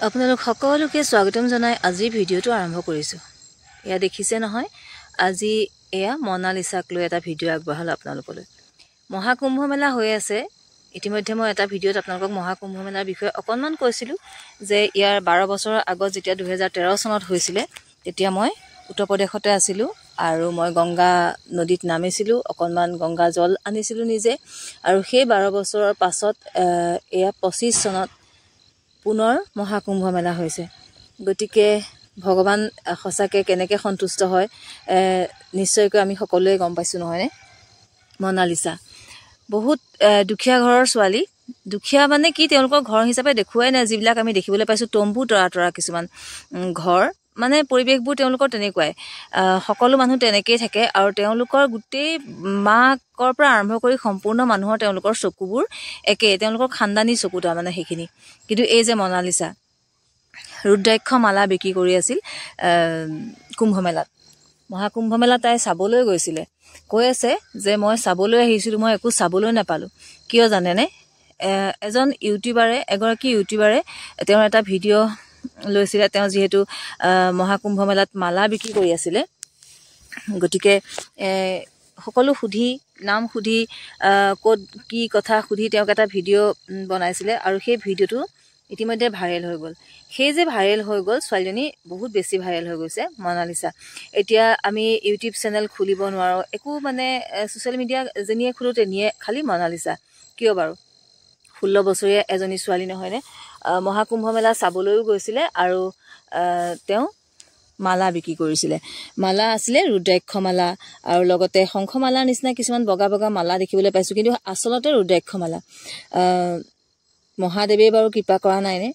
আপোনালোক সকলোকে স্বাগতম জনাই আজি ভিডিওটো আৰম্ভ কৰিছোঁ। এয়া দেখিছে নহয়, আজি এয়া মনালিসাক লৈ এটা ভিডিও আগবঢ়ালোঁ আপোনালোকলৈ। মহাকুম্ভ মেলা হৈ আছে। ইতিমধ্যে মই এটা ভিডিওত আপোনালোকক মহাকুম্ভ মেলাৰ বিষয়ে অকণমান কৈছিলোঁ যে ইয়াৰ 12 বছৰৰ আগত যেতিয়া 2013 চনত হৈছিলে, তেতিয়া মই উত্তৰ প্ৰদেশতে আছিলোঁ আৰু মই গংগা নদীত নামিছিলোঁ, অকণমান গংগা জল আনিছিলোঁ নিজে। আৰু সেই 12 বছৰৰ পাছত এয়া 25 চনত পুনৰ মহাকুম্ভ মেলা হৈছে। গতিকে ভগৱান সঁচাকৈ কেনেকৈ সন্তুষ্ট হয় নিশ্চয়কৈ আমি সকলোৱে গম পাইছোঁ নহয়নে। মনালিসা বহুত দুখীয়া ঘৰৰ ছোৱালী। দুখীয়া মানে কি, তেওঁলোকৰ ঘৰ হিচাপে দেখুৱাই নাই। যিবিলাক আমি দেখিবলৈ পাইছোঁ তম্বু তৰা কিছুমান ঘৰ, মানে পৰিৱেশবোৰ তেওঁলোকৰ তেনেকুৱাই। সকলো মানুহ তেনেকেই থাকে আৰু তেওঁলোকৰ গোটেই মাকৰ পৰা আৰম্ভ কৰি সম্পূৰ্ণ মানুহৰ তেওঁলোকৰ চকুবোৰ একে, তেওঁলোকৰ খানদানী চকু তাৰমানে সেইখিনি। কিন্তু এই যে মনালিসা ৰুদ্ৰাক্ষ মালা বিক্ৰী কৰি আছিল কুম্ভ মেলাত, মহাকুম্ভ মেলাত তাই চাবলৈ গৈছিলে। কৈ আছে যে মই চাবলৈ আহিছিলোঁ, মই একো চাবলৈ নাপালোঁ। কিয় জানেনে? এগৰাকী ইউটিউবাৰে তেওঁৰ এটা ভিডিঅ' লৈছিলে। তেওঁ যিহেতু মহাকুম্ভ মেলাত মালা বিক্ৰী কৰি আছিলে, গতিকে সকলো নাম সুধি ক'ত কি কথা সুধি তেওঁক এটা ভিডিঅ' বনাইছিলে আৰু সেই ভিডিঅ'টো ইতিমধ্যে ভাইৰেল হৈ গ'ল। সেই যে ভাইৰেল হৈ গ'ল, ছোৱালীজনী বহুত বেছি ভাইৰেল হৈ গৈছে মনালিসা। এতিয়া আমি ইউটিউব চেনেল খুলিব নোৱাৰোঁ, একো মানে ছ'চিয়েল মিডিয়া যেনিয়ে খোলো তেনিয়ে খালি মনালিসা। কিয় বাৰু? 16 বছৰীয়া এজনী ছোৱালী নহয়নে? মহাকুম্ভ মেলা চাবলৈও গৈছিলে আৰু তেওঁ মালা বিক্ৰী কৰিছিলে। মালা আছিলে ৰুদ্ৰাক্ষ মালা আৰু লগতে শংখমালাৰ নিচিনা কিছুমান বগা বগা মালা দেখিবলৈ পাইছোঁ, কিন্তু আচলতে ৰুদ্ৰাক্ষ মালা। মহাদেৱে বাৰু কৃপা কৰা নাইনে?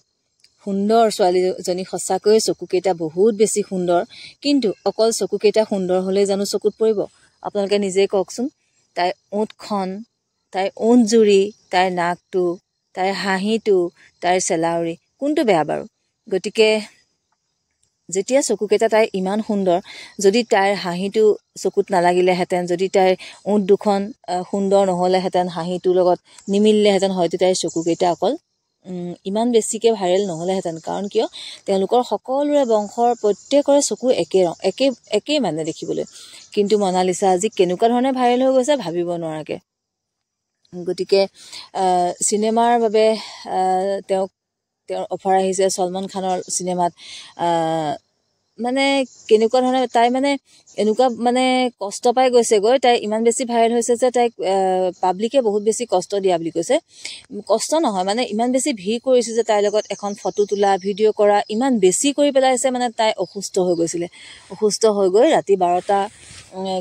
সুন্দৰ ছোৱালীজনী, সঁচাকৈয়ে চকুকেইটা বহুত বেছি সুন্দৰ। কিন্তু অকল চকুকেইটা সুন্দৰ হ'লেই জানো চকুত পৰিব? আপোনালোকে নিজেই কওকচোন। তাইৰ ওঁঠখন, তাইৰ ওঁঠজুৰি, তাইৰ নাকটো, তাইৰ হাঁহিটো, তাইৰ চেলাউৰি, কোনটো বেয়া বাৰু? গতিকে যেতিয়া চকুকেইটা তাইৰ ইমান সুন্দৰ, যদি তাইৰ হাঁহিটো চকুত নালাগিলেহেঁতেন, যদি তাইৰ ওঁঠ দুখন সুন্দৰ নহ'লেহেঁতেন, হাঁহিটোৰ লগত নিমিলিলেহেঁতেন, হয়তো তাইৰ চকুকেইটা অকল ইমান বেছিকৈ ভাইৰেল নহ'লেহেঁতেন। কাৰণ কিয়, তেওঁলোকৰ সকলোৰে বংশৰ প্ৰত্যেকৰে চকু একেই মানে দেখিবলৈ। কিন্তু মনালিসা আজি কেনেকুৱা ধৰণে ভাইৰেল হৈ গৈছে ভাবিব নোৱাৰাকৈ। গতিকে চিনেমাৰ বাবে তেওঁৰ অফাৰ আহিছে সলমান খানৰ চিনেমাত। মানে কেনেকুৱা ধৰণে তাই মানে এনেকুৱা মানে কষ্ট পাই গৈছেগৈ। তাই ইমান বেছি ভাইৰেল হৈছে যে তাইক পাব্লিকে বহুত বেছি কষ্ট দিয়া বুলি কৈছে। কষ্ট নহয়, মানে ইমান বেছি ভিৰ কৰিছে যে তাইৰ লগত এখন ফটো তোলা, ভিডিঅ' কৰা ইমান বেছি কৰি পেলাইছে। মানে তাই অসুস্থ হৈ গৈছিলে। অসুস্থ হৈ গৈ ৰাতি 12টা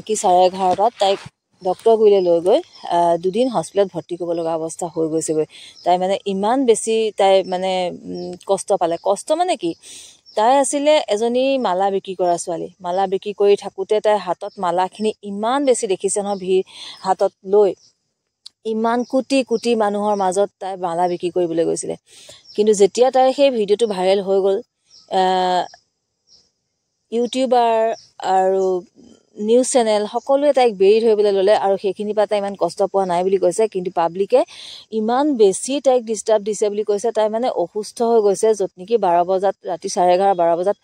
কি 11:30টাত তাইক ডক্তৰ গুৰিলৈ লৈ গৈ 2 দিন হস্পিটেলত ভৰ্তি কৰিব লগা অৱস্থা হৈ গৈছেগৈ। তাই মানে ইমান বেছি তাই মানে কষ্ট পালে। কষ্ট মানে কি, তাই আছিলে এজনী মালা বিক্ৰী কৰা ছোৱালী। মালা বিক্ৰী কৰি থাকোঁতে তাইৰ হাতত মালাখিনি ইমান বেছি, দেখিছে নহয়, ভিৰ হাতত লৈ ইমান কোটি কোটি মানুহৰ মাজত তাই মালা বিক্ৰী কৰিবলৈ গৈছিলে। কিন্তু যেতিয়া তাইৰ সেই ভিডিঅ'টো ভাইৰেল হৈ গ'ল, ইউটিউবাৰ আৰু নিউজ চেনেল সকলোৱে তাইক বেৰি ধৰিবলৈ ল'লে আৰু সেইখিনিৰ পৰা তাই ইমান কষ্ট পোৱা নাই বুলি কৈছে। কিন্তু পাব্লিকে ইমান বেছি তাইক ডিষ্টাৰ্ব দিছে বুলি কৈছে। তাই মানে অসুস্থ হৈ গৈছে, য'ত নেকি 12 বজাত, ৰাতি 11:30 12 বজাত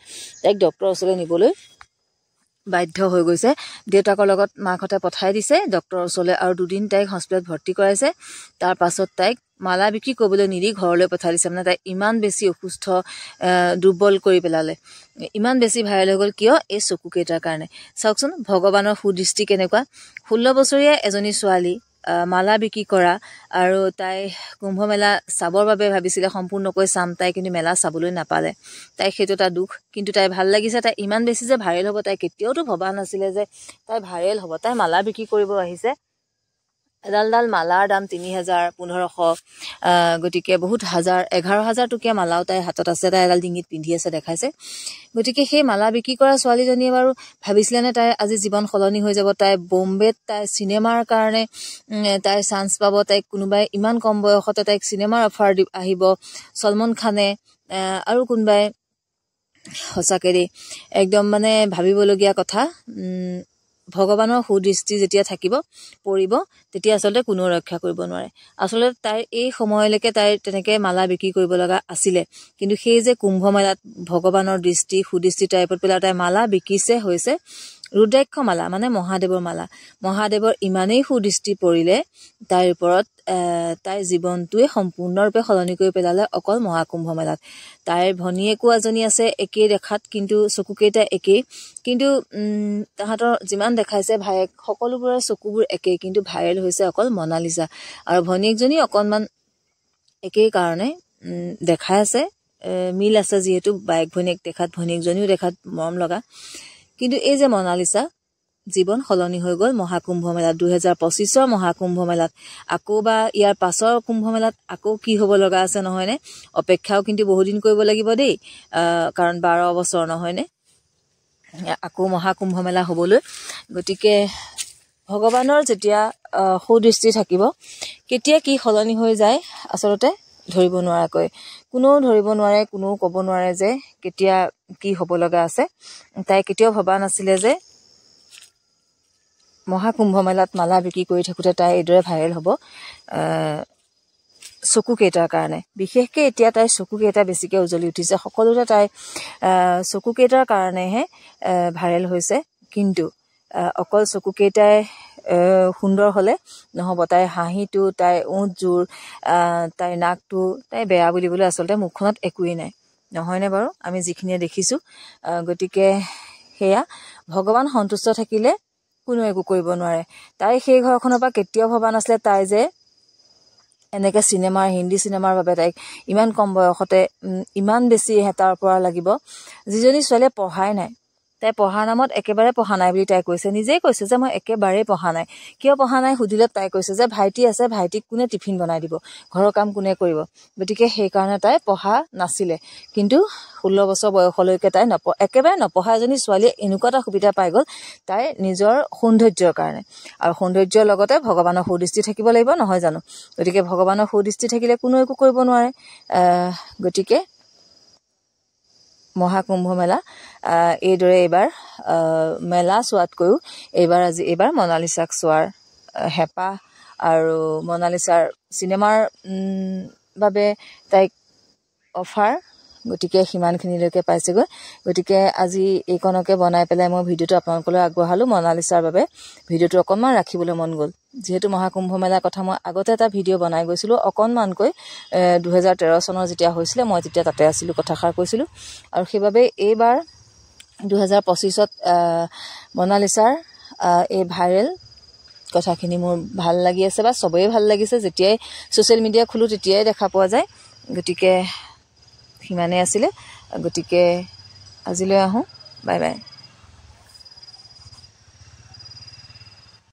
তাইক ডক্টৰৰ ওচৰলৈ নিবলৈ বাধ্য হৈ গৈছে। দেউতাকৰ লগত মাকহঁতে পঠাই দিছে ডক্টৰৰ ওচৰলৈ আৰু 2 দিন তাইক হস্পিটেলত ভৰ্তি কৰাইছে। তাৰ পাছত তাইক মালা বিক্ৰী কৰিবলৈ নিদি ঘৰলৈ পঠাই দিছে। মানে তাই ইমান বেছি অসুস্থ, দুৰ্বল কৰি পেলালে। ইমান বেছি ভাইৰেল হৈ গ'ল কিয়? এই চকুকেইটাৰ কাৰণে। চাওকচোন ভগৱানৰ সুদৃষ্টি কেনেকুৱা। 16 বছৰীয়া এজনী ছোৱালী মালা বিক্ৰী কৰা, আৰু তাই কুম্ভ মেলা চাবৰ বাবে ভাবিছিলে সম্পূৰ্ণকৈ চাম, তাই কিন্তু মেলা চাবলৈ নাপালে। তাই সেইটো এটা দুখ। কিন্তু তাই ভাল লাগিছে, তাই ইমান বেছি যে ভাইৰেল হ'ব তাই কেতিয়াওতো ভবা নাছিলে যে তাই ভাইৰেল হ'ব। তাই মালা বিক্ৰী কৰিব আহিছে। এডাল মালাৰ দাম 3000, 1500, গতিকে বহুত 11,000 টকীয়া মালাও তাইৰ হাতত আছে। তাই এডাল ডিঙিত পিন্ধি আছে, দেখাইছে। গতিকে সেই মালা বিক্ৰী কৰা ছোৱালীজনীয়ে বাৰু ভাবিছিলেনে তাই আজি জীৱন সলনি হৈ যাব? তাই বম্বেত তাই চিনেমাৰ কাৰণে তাই চান্স পাব। তাইক কোনোবাই ইমান কম বয়সতে তাইক চিনেমাৰ অফাৰ আহিব, সলমান খানে আৰু কোনোবাই। সঁচাকৈ দেই, একদম মানে ভাবিবলগীয়া কথা। ভগৱানৰ সুদৃষ্টি যেতিয়া থাকিব পৰিব তেতিয়া আচলতে কোনো ৰক্ষা কৰিব নোৱাৰে আচলতে তাইৰ এই সময়লৈকে তাইৰ তেনেকৈ মালা বিক্ৰী কৰিব লগা আছিলে কিন্তু সেই যে কুম্ভ মেলাত ভগৱানৰ দৃষ্টি সুদৃষ্টি টাইপত পেলাই তাই মালা বিকিছে হৈছে ৰুদ্ৰাক্ষ মালা মানে মহাদেৱৰ মালা মহাদেৱৰ ইমানেই সুদৃষ্টি পৰিলে তাইৰ ওপৰত তাইৰ জীৱনটোৱে সম্পূৰ্ণৰূপে সলনি কৰি পেলালে অকল মহাকুম্ভ মেলাত তাইৰ ভনীয়েকো এজনী আছে একেই দেখাত কিন্তু চকুকেইটা একেই কিন্তু তাহাঁতৰ যিমান দেখাইছে ভায়েক সকলোবোৰৰ চকুবোৰ একেই কিন্তু ভাইৰেল হৈছে অকল মনালিছা আৰু ভনীয়েকজনী অকণমান একেই কাৰণে দেখাই আছে মিল আছে যিহেতু বাইক ভনীয়েক দেখাত ভনীয়েকজনীও দেখাত মৰম লগা কিন্তু এই যে মনালিছা জীৱন সলনি হৈ গ'ল মহাকুম্ভ মেলাত 2025ৰ মহাকুম্ভ মেলাত আকৌ বা ইয়াৰ পাছৰ কুম্ভ মেলাত আকৌ কি হ'ব লগা আছে নহয়নে অপেক্ষাও কিন্তু বহুদিন কৰিব লাগিব দেই কাৰণ 12 বছৰ নহয়নে আকৌ মহাকুম্ভ মেলা হ'বলৈ গতিকে ভগৱানৰ যেতিয়া সুদৃষ্টি থাকিব কেতিয়া কি সলনি হৈ যায় আচলতে ধৰিব নোৱাৰাকৈ কোনেও ধৰিব নোৱাৰে কোনেও ক'ব নোৱাৰে যে কেতিয়া কি হ'ব লগা আছে তাই কেতিয়াও ভবা নাছিলে যে মহাকুম্ভ মেলাত মালা বিক্ৰী কৰি থাকোঁতে তাই এইদৰে ভাইৰেল হ'ব চকুকেইটাৰ কাৰণে বিশেষকৈ এতিয়া তাইৰ চকুকেইটা বেছিকৈ উজ্বলি উঠিছে সকলোতে তাই চকুকেইটাৰ কাৰণেহে ভাইৰেল হৈছে কিন্তু অকল চকুকেইটাই সুন্দৰ হ'লে নহ'ব তাইৰ হাঁহিটো তাইৰ ওঁঠযোৰ তাইৰ নাকটো তাই বেয়া বুলিবলৈ আচলতে মুখখনত একোৱেই নাই নহয়নে বাৰু আমি যিখিনিয়ে দেখিছোঁ গতিকে সেয়া ভগৱান সন্তুষ্ট থাকিলে কোনো একো কৰিব নোৱাৰে তাই সেই ঘৰখনৰ পৰা কেতিয়াও ভবা নাছিলে তাই যে এনেকৈ হিন্দী চিনেমাৰ বাবে তাইক ইমান কম বয়সতে ইমান বেছি হেতাৰ পৰা লাগিব যিজনী ছোৱালীয়ে পঢ়াই নাই তাই পঢ়াৰ নামত একেবাৰে পঢ়া নাই বুলি তাই কৈছে নিজেই কৈছে যে মই একেবাৰেই পঢ়া নাই কিয় পঢ়া নাই সুধিলে তাই কৈছে যে ভাইটি আছে ভাইটিক কোনে টিফিন বনাই দিব ঘৰৰ কাম কোনে কৰিব গতিকে সেইকাৰণে তাই পঢ়া নাছিলে কিন্তু 16 বছৰ বয়সলৈকে তাই একেবাৰে নপঢ়া এজনী ছোৱালীয়ে এনেকুৱা এটা সুবিধা পাই গ'ল তাই নিজৰ সৌন্দৰ্যৰ কাৰণে আৰু সৌন্দৰ্যৰ লগতে ভগৱানৰ সুদৃষ্টি থাকিব লাগিব নহয় জানো গতিকে ভগৱানৰ সুদৃষ্টি থাকিলে কোনো একো কৰিব নোৱাৰে গতিকে মহাকুম্ভ মেলা এইদৰে এইবাৰ মেলা চোৱাতকৈও এইবাৰ মনালিছাক চোৱাৰ হেঁপাহ আৰু মনালিছাৰ চিনেমাৰ বাবে তাইক অফাৰ গতিকে সিমানখিনিলৈকে পাইছেগৈ গতিকে আজি এইকণকে বনাই পেলাই মই ভিডিঅ'টো আপোনালোকলৈ আগবঢ়ালোঁ মনালিছাৰ বাবে ভিডিঅ'টো অকণমান ৰাখিবলৈ মন গ'ল যিহেতু মহাকুম্ভ মেলাৰ কথা মই আগতে এটা ভিডিঅ' বনাই গৈছিলোঁ অকণমানকৈ 2013 চনৰ যেতিয়া হৈছিলে মই তেতিয়া তাতে আছিলোঁ কথাষাৰ কৈছিলোঁ আৰু সেইবাবে এইবাৰ 2025ত মনালিছাৰ এই ভাইৰেল কথাখিনি মোৰ ভাল লাগি আছে বা চবেই ভাল লাগিছে যেতিয়াই ছ'চিয়েল মিডিয়া খোলোঁ তেতিয়াই দেখা পোৱা যায় গতিকে সিমানেই আছিলে গতিকে আজিলৈ আহোঁ বাই বাই